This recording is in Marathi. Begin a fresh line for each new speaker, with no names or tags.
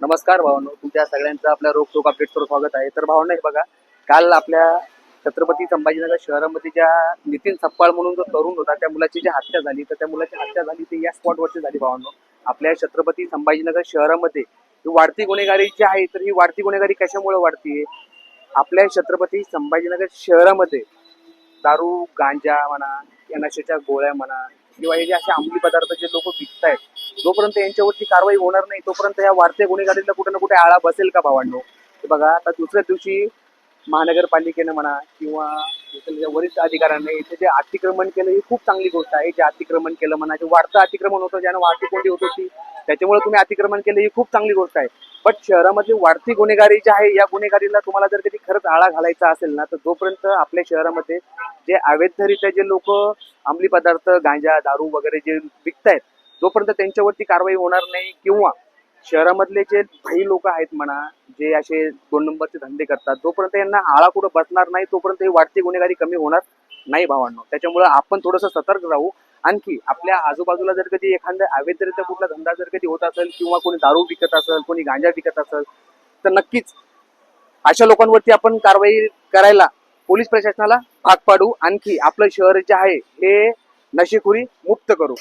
नमस्कार भावांनो, तुमच्या सगळ्यांचं आपल्या रोखोक अपडेट्सवर स्वागत आहे. तर भावांनो, हे बघा, काल आपल्या छत्रपती संभाजीनगर शहरामध्ये ज्या नितीन सपकाळ म्हणून जो तरुण होता त्या मुलाची जी हत्या झाली, तर त्या मुलाची हत्या झाली ती या स्पॉटवरती झाली. भावांनो, आपल्या छत्रपती संभाजीनगर शहरामध्ये ही वाढती गुन्हेगारी जी आहे, तर ही वाढती गुन्हेगारी कशामुळे वाढतीये? आपल्या छत्रपती संभाजीनगर शहरामध्ये दारू, गांजा म्हणा, या नशेच्या गोळ्या म्हणा, किंवा हे जे असे अंमली पदार्थ जे लोक विकतायत, जोपर्यंत यांच्यावरती कारवाई होणार नाही तोपर्यंत या वाढत्या गुन्हेगारीला कुठे ना कुठे आळा बसेल का भावांनो? हे बघा, आता दुसऱ्या दिवशी महानगरपालिकेनं म्हणा किंवा वरिष्ठ अधिकाऱ्यांनी इथे जे अतिक्रमण केलं ही खूप चांगली गोष्ट आहे. जे अतिक्रमण केलं म्हणा, जे वाढतं अतिक्रमण होतं, ज्यानं वाहतूक कोंडी होत होती, त्याच्यामुळे तुम्ही अतिक्रमण केलं ही खूप चांगली गोष्ट आहे. बट शहरामध्ये वाढती गुन्हेगारी जी आहे, या गुन्हेगारीला तुम्हाला जर कधी खरंच आळा घालायचा असेल ना, तर जोपर्यंत आपल्या शहरामध्ये जे अवैधरित्या जे लोक अंमली पदार्थ, गांजा, दारू वगैरे जे विकतायत, जोपर्यंत त्यांच्यावरती कारवाई होणार नाही, किंवा शहरामधले जे भाई लोक आहेत म्हणा, जे असे 2 नंबरचे धंदे करतात, जोपर्यंत यांना आळा कुठं बसणार नाही तोपर्यंत ही वाढती गुन्हेगारी कमी होणार नाही भावांनो. त्याच्यामुळे आपण थोडंसं सतर्क राहू. आणखी आपल्या आजूबाजूला जर कधी एखादा अवैधरित्या कुठला धंदा जर कधी होत असेल, किंवा कोणी दारू विकत असेल, कोणी गांजा विकत असेल, तर नक्कीच अशा लोकांवरती आपण कारवाई करायला पोलीस प्रशासनाला भाग पाडू. आणखी आपलं शहर जे आहे हे नशेखोरी मुक्त करू.